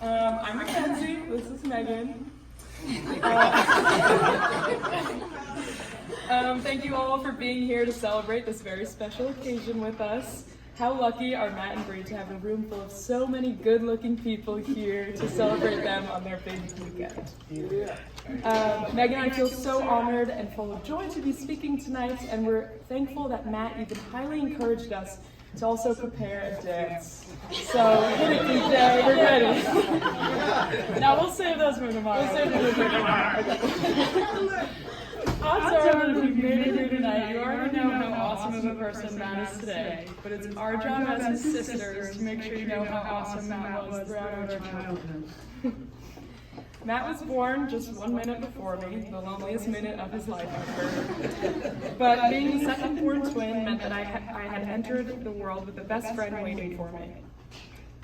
I'm McKenzie. This is Megan. Thank you all for being here to celebrate this very special occasion with us. How lucky are Matt and Bree to have a room full of so many good-looking people here to celebrate them on their big weekend. Megan and I feel so honored and full of joy to be speaking tonight, and we're thankful that Matt even highly encouraged us to also prepare a dance. So, hit it, DJ, we're ready. Now we'll save those for tomorrow. Awesome, if you've made it here tonight, you already know how awesome of a person Matt is today. But it's our job as his sisters to make sure you know how awesome Matt was throughout our childhood. Matt was born just 1 minute before me, the loneliest minute of his life ever. But being the second-born twin meant that I had entered the world with the best friend waiting for me.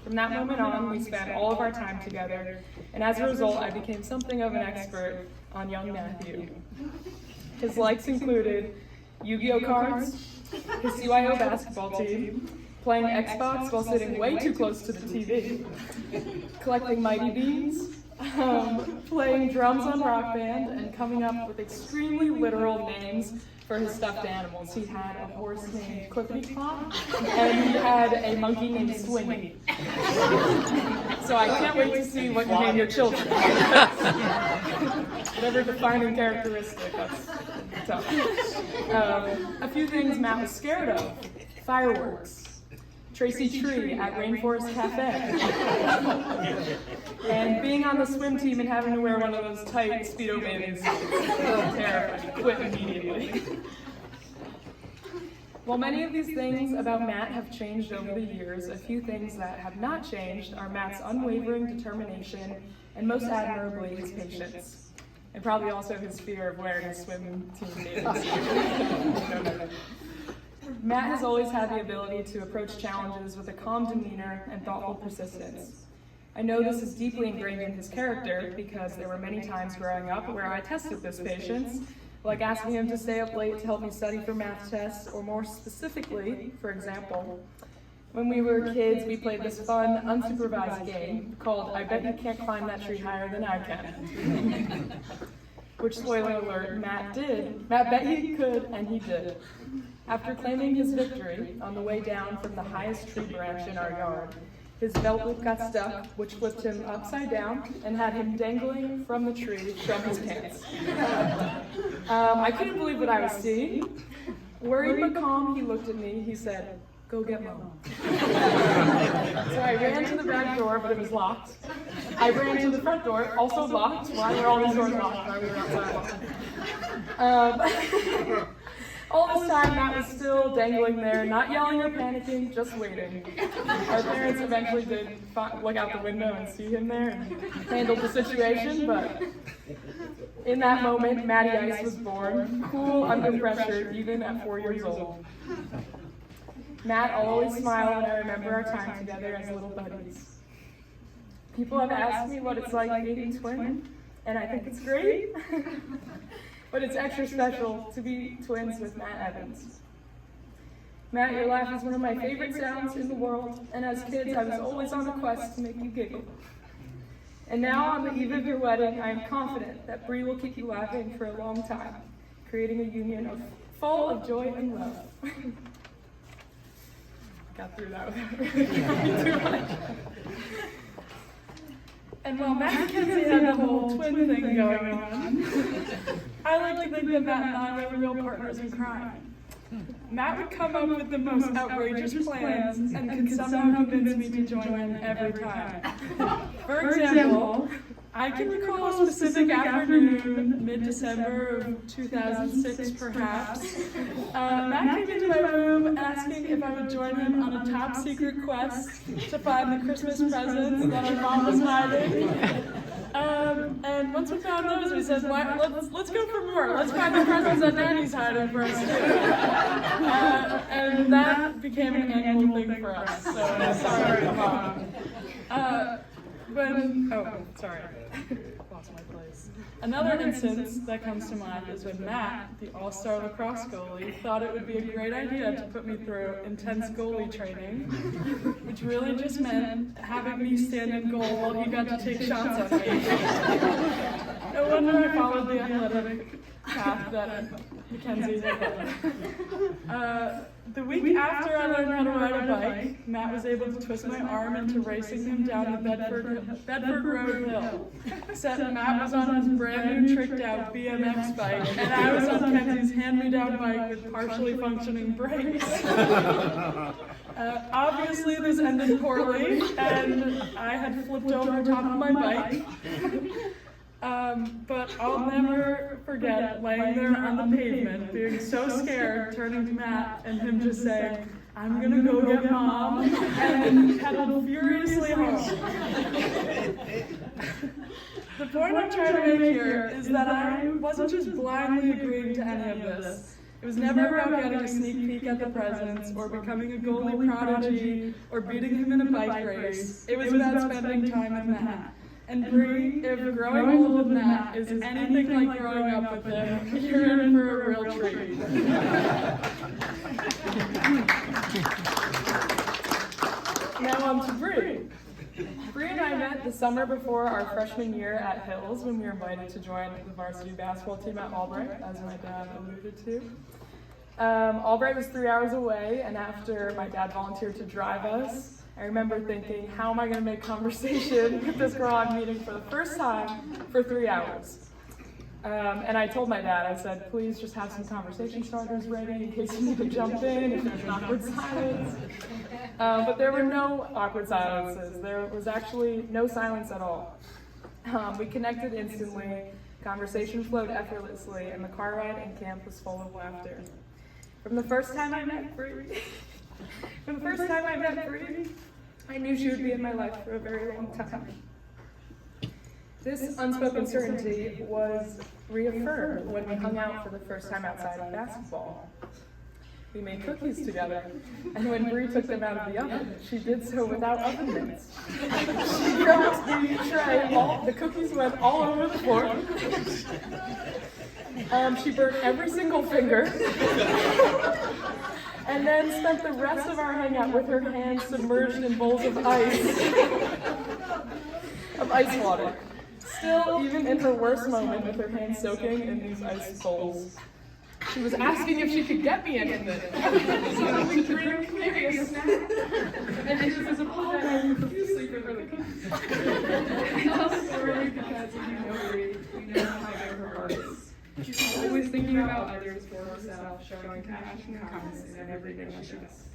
From that moment on, we spent all of our time together, and as a result, I became something of an expert on young Matthew. His likes included Yu-Gi-Oh cards, his CYO basketball team, playing Xbox while sitting way too close to the TV, collecting Mighty Beans, playing drums on Rock Band, and coming up with extremely literal names for his stuffed animals. He had a horse named Clippity Clop, and he had a monkey named Swingy. So I can't wait to see what you name your children. Whatever defining characteristic, that's tough. A few things Matt was scared of: fireworks, Tracy Tree at Rainforest Cafe, and being on the swim team and having to wear one of those tight Speedo bathing suits. Terrifying. Quit immediately. While many of these things about Matt have changed over the years, a few things that have not changed are Matt's unwavering determination and, most admirably, his patience. And probably also his fear of wearing a swim team bathing suit. No. Matt has always had the ability to approach challenges with a calm demeanor and thoughtful persistence. I know this is deeply ingrained in his character because there were many times growing up where I tested this patience, like asking him to stay up late to help me study for math tests, or more specifically, for example, when we were kids, we played this fun, unsupervised game called I Bet You Can't Climb That Tree Higher Than I Can. Which, spoiler alert, Matt did. Matt bet he could, and he did. After claiming his victory on the way down from the highest tree branch in our yard, his belt loop got stuck, which flipped him upside down and had him dangling from the tree from his pants. I couldn't believe what I was seeing. Worried but calm, he looked at me. He said, "Go get Mom." So I ran to the back door, but it was locked. I ran to the front door, also locked. Why were all these doors locked? Why were we outside? All this time, Matt was still dangling there, not yelling or panicking, just waiting. Our parents eventually did look out the window and see him there and handled the situation, but in that moment, Matty Ice was born, cool under pressure, even at 4 years old. Matt always smiled when I remember our time together as little buddies. People have asked me what it's like being a twin, and I think it's great. But it's extra special to be twins with Matt Evans. Matt, your laugh is one of my favorite sounds in the world, and as kids, I was always on a quest to make you giggle. And now, on the eve of your wedding, I am confident that Bree will keep you laughing for a long time, creating a union full of joy and love. Got through that without really trying too much. And while Matt and McKenzie had the whole twin thing going on, I like to think that Matt and I were real partners in crime. Matt would come up with the most outrageous plans and could somehow convince me to join him every time. For example, I can recall a specific afternoon, mid-December of 2006 perhaps. Matt came into my room asking if I would join him on a top secret quest to find the Christmas presents that our mom was hiding. And once we found those, we said, let's go for more. Let's find the presents that Nanny's hiding for us too. And that became an annual thing for us, so sorry, Mom. Lost my place. Another instance that comes to mind is when Matt, the all-star lacrosse goalie, thought it would be a great idea to put me through intense goalie training, which really just meant having me stand in goal while he got to take shots at me. No wonder I followed the athletic path that McKenzie had. The week after I learned how to ride a bike, Matt was able to twist my arm into racing him down the Bedford Road Hill. Except Matt was on his brand new tricked out BMX bike, and I was on Kenzie's hand-me-down bike with partially functioning brakes. Obviously this ended poorly, and I had flipped over top of my bike. But I'll never forget laying there on the pavement, being so scared, turning to Matt and him just saying, "I'm gonna go get Mom," and then pedaled furiously home. The point I'm trying to make here is that I wasn't just blindly agreeing to any of this. It was never about getting a sneak peek at the presents, or becoming a goalie prodigy, or beating him in a bike race. It was about spending time with Matt. And Bree, if growing old with Matt is anything like growing up with him, you're in for a real treat. Now on to Bree. Bree and I met the summer before our freshman year at Hills when we were invited to join the varsity basketball team at Albright, as my dad alluded to. Albright was 3 hours away, and after my dad volunteered to drive us, I remember thinking, how am I going to make conversation with this girl I'm meeting for the first time for 3 hours? And I told my dad, I said, please just have some conversation starters ready in case you need to jump in, if there's an awkward silence. But there were no awkward silences. There was actually no silence at all. We connected instantly, conversation flowed effortlessly, and the car ride in camp was full of laughter. From the first time I met Bree, I knew she would be in my life for a very long time. This unspoken certainty was reaffirmed when we hung out for the first time outside of basketball. We made cookies together, and when Bree took them out of the oven, she did so without oven mitts. She dropped the tray, the cookies went all over the floor. She burnt every single finger. And then spent the rest of our hangout with her hands submerged in bowls of ice water. Still, even in her worst moment, with her hands soaking in these ice bowls, she was asking if she could get me anything. Something to drink, maybe a snack. And it was a apologizing profusely for the cookies. I tell the story because we know how big her heart is. She's always thinking about others for herself, showing compassion and kindness in everything she does.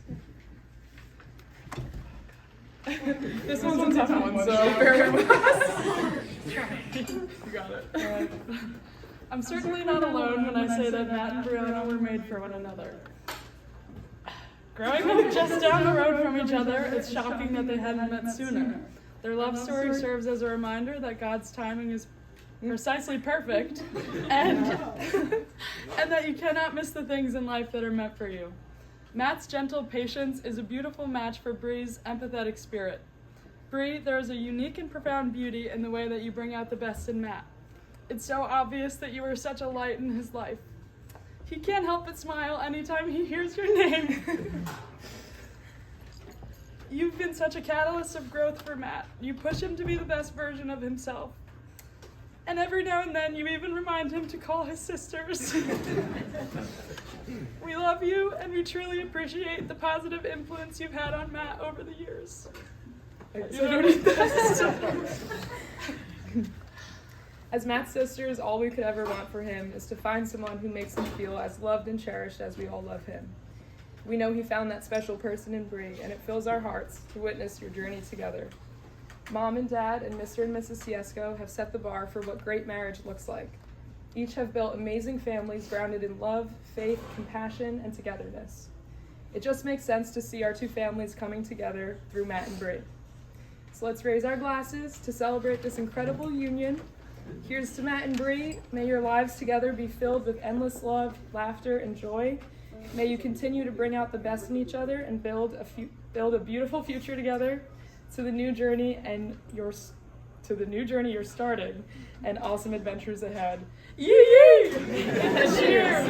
This one's a tough one, so bear with us. You got it. I'm certainly not alone when I say that Matt and Brianna were made for one another. Growing up just down the road from each other, it's shocking that they hadn't met sooner. Their love story serves as a reminder that God's timing is precisely perfect, and that you cannot miss the things in life that are meant for you. Matt's gentle patience is a beautiful match for Bree's empathetic spirit. Bree, there is a unique and profound beauty in the way that you bring out the best in Matt. It's so obvious that you are such a light in his life. He can't help but smile anytime he hears your name. You've been such a catalyst of growth for Matt. You push him to be the best version of himself. And every now and then, you even remind him to call his sisters. We love you, and we truly appreciate the positive influence you've had on Matt over the years. As Matt's sisters, all we could ever want for him is to find someone who makes him feel as loved and cherished as we all love him. We know he found that special person in Bree, and it fills our hearts to witness your journey together. Mom and Dad and Mr. and Mrs. Siesko have set the bar for what great marriage looks like. Each have built amazing families grounded in love, faith, compassion, and togetherness. It just makes sense to see our two families coming together through Matt and Bree. So let's raise our glasses to celebrate this incredible union. Here's to Matt and Bree. May your lives together be filled with endless love, laughter, and joy. May you continue to bring out the best in each other and build a beautiful future together to the new journey and to the new journey you're starting and awesome adventures ahead. Yee yee! Cheers!